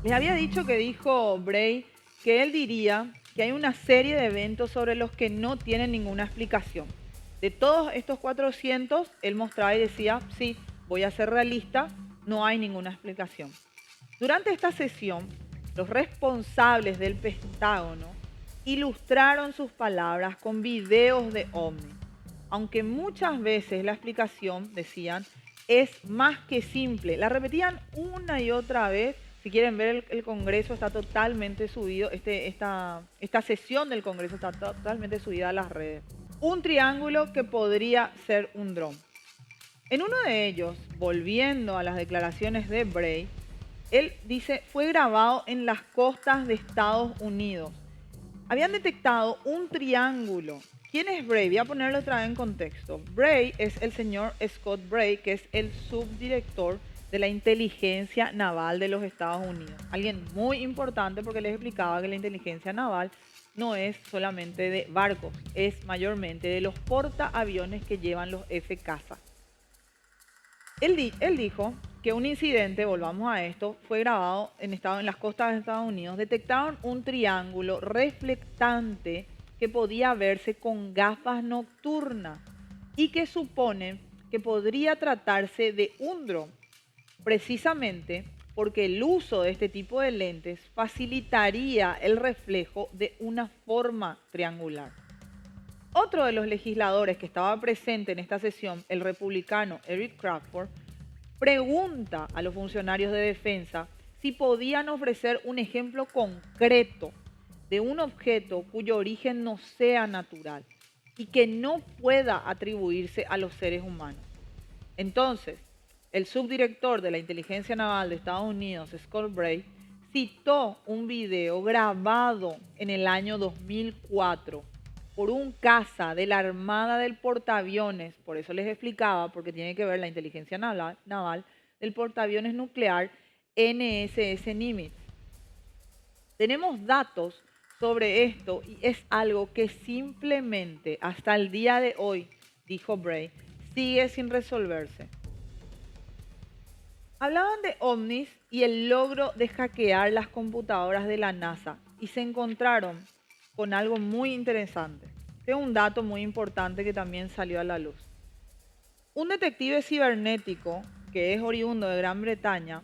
Les había dicho que dijo Bray que él diría que hay una serie de eventos sobre los que no tienen ninguna explicación. De todos estos 400, él mostraba y decía, sí, voy a ser realista, no hay ninguna explicación. Durante esta sesión, los responsables del Pentágono ilustraron sus palabras con videos de ovnis, aunque muchas veces la explicación, decían, es más que simple. La repetían una y otra vez. Si quieren ver el Congreso, está totalmente subido, esta sesión del Congreso está totalmente subida a las redes. Un triángulo que podría ser un dron. En uno de ellos, volviendo a las declaraciones de Bray, él dice, fue grabado en las costas de Estados Unidos. Habían detectado un triángulo. ¿Quién es Bray? Voy a ponerlo otra vez en contexto. Bray es el señor Scott Bray, que es el subdirector de la inteligencia naval de los Estados Unidos. Alguien muy importante, porque les explicaba que la inteligencia naval no es solamente de barcos, es mayormente de los portaaviones que llevan los F-Caza. Él dijo que un incidente, volvamos a esto, fue grabado en las costas de Estados Unidos. Detectaron un triángulo reflectante que podía verse con gafas nocturnas y que suponen que podría tratarse de un dron, precisamente porque el uso de este tipo de lentes facilitaría el reflejo de una forma triangular. Otro de los legisladores que estaba presente en esta sesión, el republicano Eric Crawford, pregunta a los funcionarios de defensa si podían ofrecer un ejemplo concreto de un objeto cuyo origen no sea natural y que no pueda atribuirse a los seres humanos. Entonces, el subdirector de la inteligencia naval de Estados Unidos, Scott Bray, citó un video grabado en el año 2004 por un caza de la Armada del Portaaviones, por eso les explicaba, porque tiene que ver la inteligencia naval del portaaviones nuclear NSS Nimitz. Tenemos datos sobre esto y es algo que simplemente hasta el día de hoy, dijo Bray, sigue sin resolverse. Hablaban de ovnis y el logro de hackear las computadoras de la NASA y se encontraron con algo muy interesante. Este es un dato muy importante que también salió a la luz. Un detective cibernético, que es oriundo de Gran Bretaña,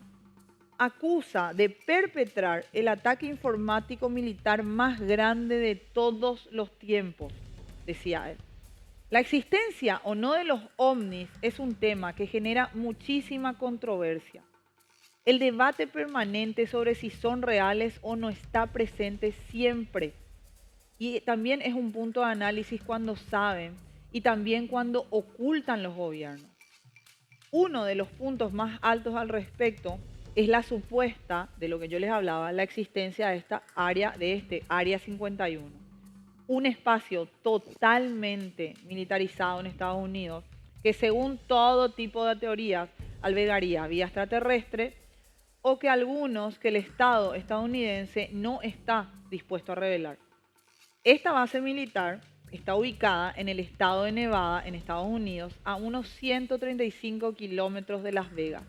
acusa de perpetrar el ataque informático militar más grande de todos los tiempos, decía él. La existencia o no de los ovnis es un tema que genera muchísima controversia. El debate permanente sobre si son reales o no está presente siempre. Y también es un punto de análisis cuando saben y también cuando ocultan los gobiernos. Uno de los puntos más altos al respecto es la supuesta, de lo que yo les hablaba, la existencia de esta área, de este Área 51. Un espacio totalmente militarizado en Estados Unidos que según todo tipo de teorías albergaría vía extraterrestre o que algunos que el Estado estadounidense no está dispuesto a revelar. Esta base militar está ubicada en el estado de Nevada, en Estados Unidos, a unos 135 kilómetros de Las Vegas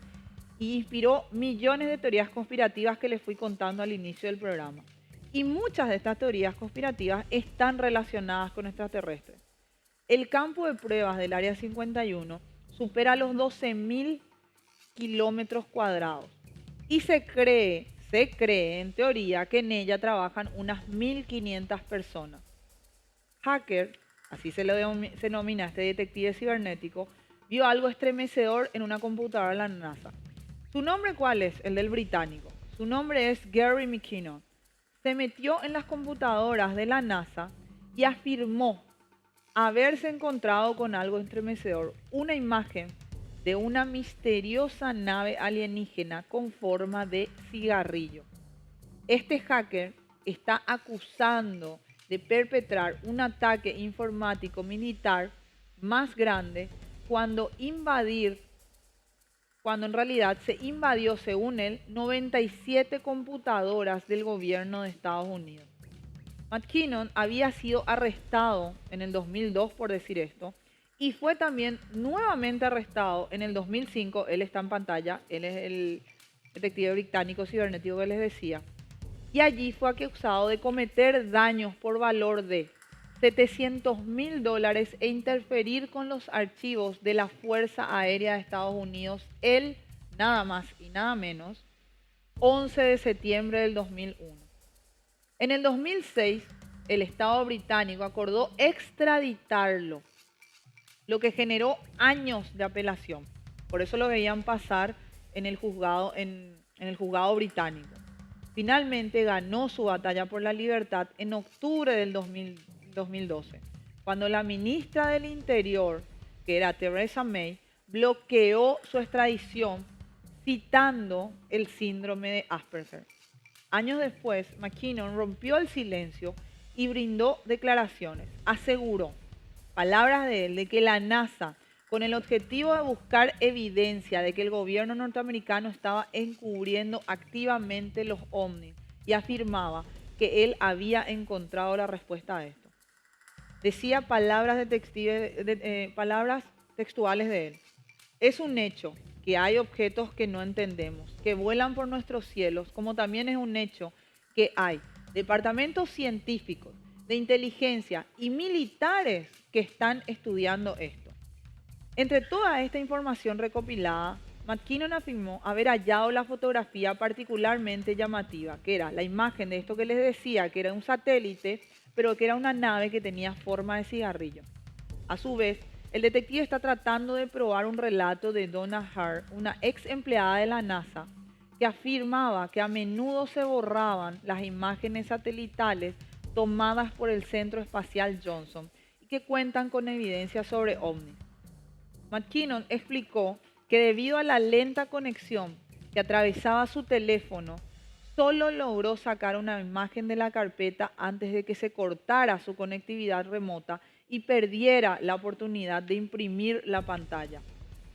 y inspiró millones de teorías conspirativas que les fui contando al inicio del programa. Y muchas de estas teorías conspirativas están relacionadas con extraterrestres. El campo de pruebas del Área 51 supera los 12.000 kilómetros cuadrados y se cree en teoría que en ella trabajan unas 1.500 personas. Hacker, así se denomina este detective cibernético, vio algo estremecedor en una computadora de la NASA. ¿Su nombre cuál es? El del británico. Su nombre es Gary McKinnon. Se metió en las computadoras de la NASA y afirmó haberse encontrado con algo estremecedor, una imagen de una misteriosa nave alienígena con forma de cigarrillo. Este hacker está acusando de perpetrar un ataque informático militar más grande cuando en realidad se invadió, según él, 97 computadoras del gobierno de Estados Unidos. McKinnon había sido arrestado en el 2002 por decir esto y fue también nuevamente arrestado en el 2005. Él está en pantalla, él es el detective británico cibernético que les decía. Y allí fue acusado de cometer daños por valor de $700.000 e interferir con los archivos de la Fuerza Aérea de Estados Unidos el, nada más y nada menos, 11 de septiembre del 2001. En el 2006, el Estado británico acordó extraditarlo, lo que generó años de apelación. Por eso lo veían pasar en el juzgado británico. Finalmente ganó su batalla por la libertad en octubre del 2012, cuando la ministra del Interior, que era Theresa May, bloqueó su extradición citando el síndrome de Asperger. Años después, McKinnon rompió el silencio y brindó declaraciones. Aseguró, palabras de él, de que la NASA, con el objetivo de buscar evidencia de que el gobierno norteamericano estaba encubriendo activamente los ovnis, y afirmaba que él había encontrado la respuesta a esto. Decía palabras textuales de él. Es un hecho que hay objetos que no entendemos, que vuelan por nuestros cielos, como también es un hecho que hay departamentos científicos, de inteligencia y militares que están estudiando esto. Entre toda esta información recopilada, McKinnon afirmó haber hallado la fotografía particularmente llamativa, que era la imagen de esto que les decía, que era un satélite, pero que era una nave que tenía forma de cigarrillo. A su vez, el detective está tratando de probar un relato de Donna Hart, una ex empleada de la NASA, que afirmaba que a menudo se borraban las imágenes satelitales tomadas por el Centro Espacial Johnson y que cuentan con evidencia sobre ovnis. McKinnon explicó que debido a la lenta conexión que atravesaba su teléfono, solo logró sacar una imagen de la carpeta antes de que se cortara su conectividad remota y perdiera la oportunidad de imprimir la pantalla.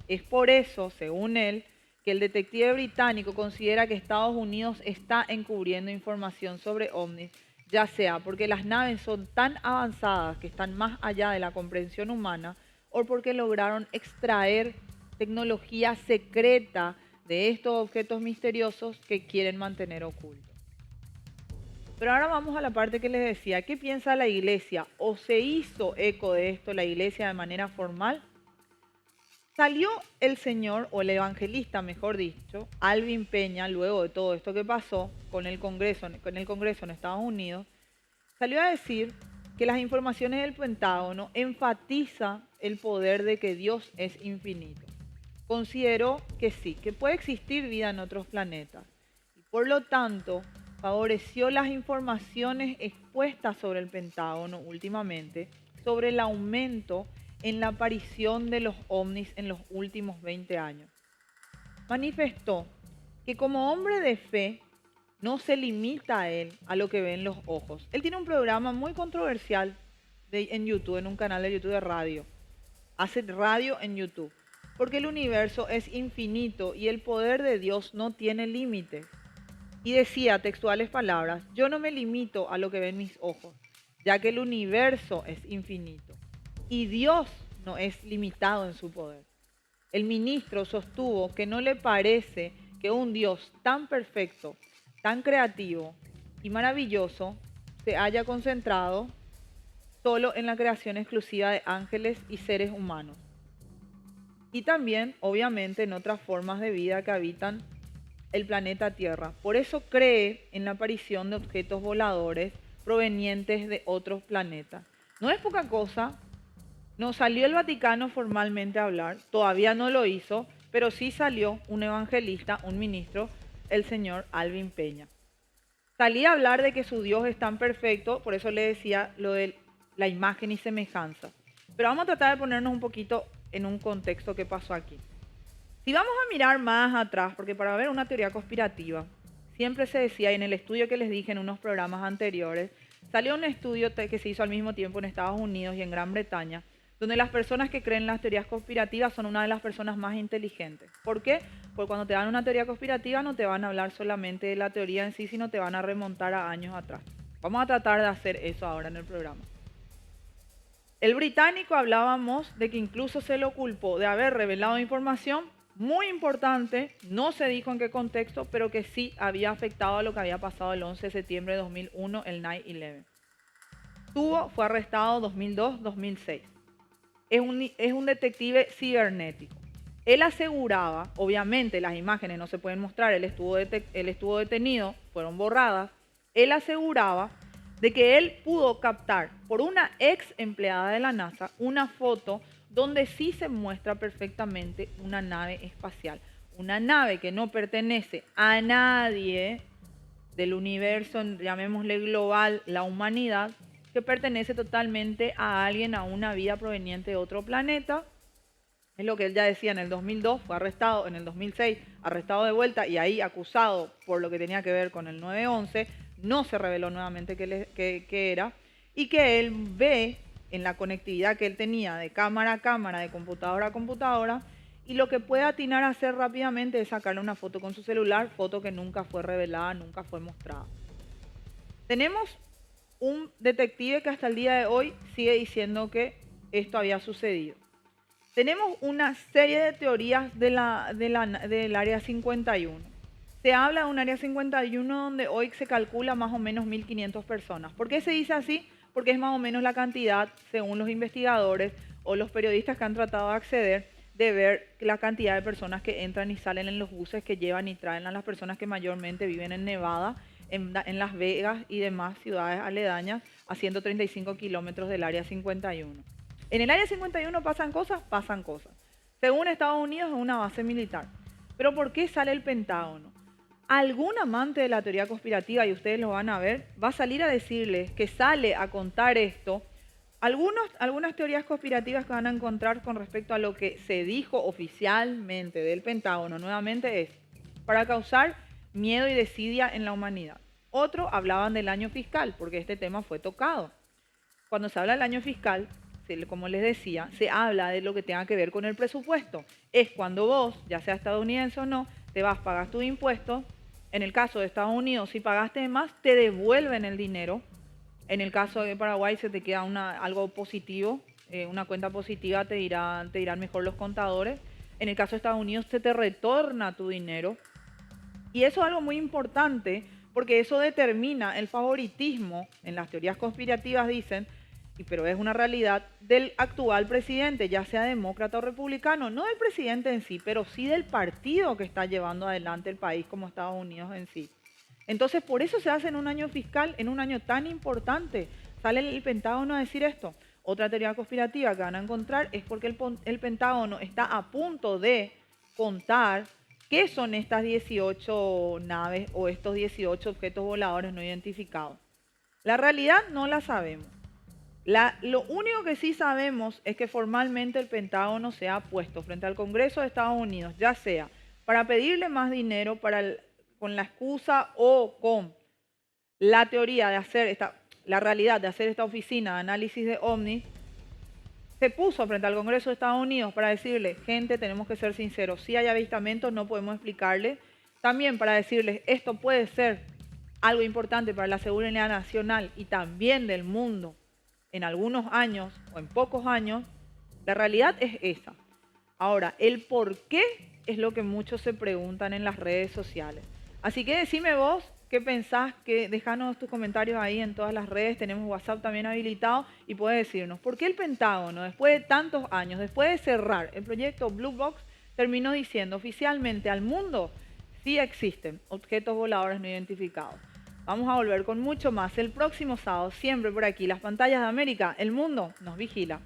Es por eso, según él, que el detective británico considera que Estados Unidos está encubriendo información sobre ovnis, ya sea porque las naves son tan avanzadas que están más allá de la comprensión humana o porque lograron extraer tecnología secreta de estos objetos misteriosos que quieren mantener ocultos. Pero ahora vamos a la parte que les decía. ¿Qué piensa la iglesia? ¿O se hizo eco de esto la iglesia de manera formal? Salió el señor, o el evangelista, mejor dicho, Alvin Peña, luego de todo esto que pasó con el Congreso en Estados Unidos, salió a decir que las informaciones del Pentágono enfatiza el poder de que Dios es infinito. Consideró que sí, que puede existir vida en otros planetas. Y por lo tanto, favoreció las informaciones expuestas sobre el Pentágono últimamente, sobre el aumento en la aparición de los ovnis en los últimos 20 años. Manifestó que como hombre de fe no se limita a él a lo que ven los ojos. Él tiene un programa muy controversial en YouTube, en un canal de YouTube de radio. Hace radio en YouTube, porque el universo es infinito y el poder de Dios no tiene límites. Y decía textuales palabras: yo no me limito a lo que ven mis ojos, ya que el universo es infinito y Dios no es limitado en su poder. El ministro sostuvo que no le parece que un Dios tan perfecto, tan creativo y maravilloso se haya concentrado solo en la creación exclusiva de ángeles y seres humanos. Y también, obviamente, en otras formas de vida que habitan el planeta Tierra. Por eso cree en la aparición de objetos voladores provenientes de otros planetas. No es poca cosa. No salió el Vaticano formalmente a hablar, todavía no lo hizo, pero sí salió un evangelista, un ministro, el señor Alvin Peña. Salía a hablar de que su Dios es tan perfecto, por eso le decía lo de la imagen y semejanza. Pero vamos a tratar de ponernos un poquito en un contexto que pasó aquí. Si vamos a mirar más atrás, porque para ver una teoría conspirativa, siempre se decía, y en el estudio que les dije en unos programas anteriores, salió un estudio que se hizo al mismo tiempo en Estados Unidos y en Gran Bretaña, donde las personas que creen en las teorías conspirativas son una de las personas más inteligentes. ¿Por qué? Porque cuando te dan una teoría conspirativa no te van a hablar solamente de la teoría en sí, sino te van a remontar a años atrás. Vamos a tratar de hacer eso ahora en el programa. El británico, hablábamos de que incluso se lo culpó de haber revelado información muy importante, no se dijo en qué contexto, pero que sí había afectado a lo que había pasado el 11 de septiembre de 2001, el 9/11. Fue arrestado 2002-2006. Es un detective cibernético. Él aseguraba, obviamente las imágenes no se pueden mostrar, él estuvo detenido, fueron borradas. Él aseguraba de que él pudo captar por una ex empleada de la NASA una foto donde sí se muestra perfectamente una nave espacial. Una nave que no pertenece a nadie del universo, llamémosle global, la humanidad, que pertenece totalmente a alguien, a una vida proveniente de otro planeta. Es lo que él ya decía en el 2002, fue arrestado en el 2006, arrestado de vuelta y ahí acusado por lo que tenía que ver con el 9/11, no se reveló nuevamente qué era, y que él ve en la conectividad que él tenía de cámara a cámara, de computadora a computadora, y lo que puede atinar a hacer rápidamente es sacarle una foto con su celular, foto que nunca fue revelada, nunca fue mostrada. Tenemos un detective que hasta el día de hoy sigue diciendo que esto había sucedido. Tenemos una serie de teorías del área 51. Se habla de un área 51 donde hoy se calcula más o menos 1.500 personas. ¿Por qué se dice así? Porque es más o menos la cantidad, según los investigadores o los periodistas que han tratado de acceder, de ver la cantidad de personas que entran y salen en los buses que llevan y traen a las personas que mayormente viven en Nevada, en Las Vegas y demás ciudades aledañas a 135 kilómetros del área 51. En el área 51 pasan cosas, pasan cosas. Según Estados Unidos es una base militar. Pero ¿por qué sale el Pentágono? Algún amante de la teoría conspirativa, y ustedes lo van a ver, va a salir a decirles que sale a contar esto. Algunas teorías conspirativas que van a encontrar con respecto a lo que se dijo oficialmente del Pentágono, nuevamente es para causar miedo y desidia en la humanidad. Otros hablaban del año fiscal, porque este tema fue tocado. Cuando se habla del año fiscal, como les decía, se habla de lo que tenga que ver con el presupuesto. Es cuando vos, ya sea estadounidense o no, te vas, pagas tus impuestos. En el caso de Estados Unidos, si pagaste de más, te devuelven el dinero. En el caso de Paraguay se te queda algo positivo, una cuenta positiva, te dirán mejor los contadores. En el caso de Estados Unidos se te retorna tu dinero. Y eso es algo muy importante porque eso determina el favoritismo, en las teorías conspirativas dicen, pero es una realidad, del actual presidente, ya sea demócrata o republicano, no del presidente en sí, pero sí del partido que está llevando adelante el país como Estados Unidos en sí. Entonces, por eso se hace en un año fiscal, en un año tan importante. Sale el Pentágono a decir esto. Otra teoría conspirativa que van a encontrar es porque el Pentágono está a punto de contar qué son estas 18 naves o estos 18 objetos voladores no identificados. La realidad no la sabemos. Lo único que sí sabemos es que formalmente el Pentágono se ha puesto frente al Congreso de Estados Unidos, ya sea para pedirle más dinero con la excusa o con la teoría de hacer la realidad de hacer esta oficina de análisis de ovnis, se puso frente al Congreso de Estados Unidos para decirle, gente, tenemos que ser sinceros, si hay avistamientos no podemos explicarle. También para decirles, esto puede ser algo importante para la seguridad nacional y también del mundo en algunos años o en pocos años. La realidad es esa. Ahora, el por qué es lo que muchos se preguntan en las redes sociales. Así que decime vos qué pensás, dejanos tus comentarios ahí en todas las redes, tenemos WhatsApp también habilitado y puedes decirnos, ¿por qué el Pentágono, después de tantos años, después de cerrar el proyecto Blue Box, terminó diciendo oficialmente al mundo, sí existen objetos voladores no identificados? Vamos a volver con mucho más el próximo sábado, siempre por aquí, las pantallas de América, el mundo nos vigila.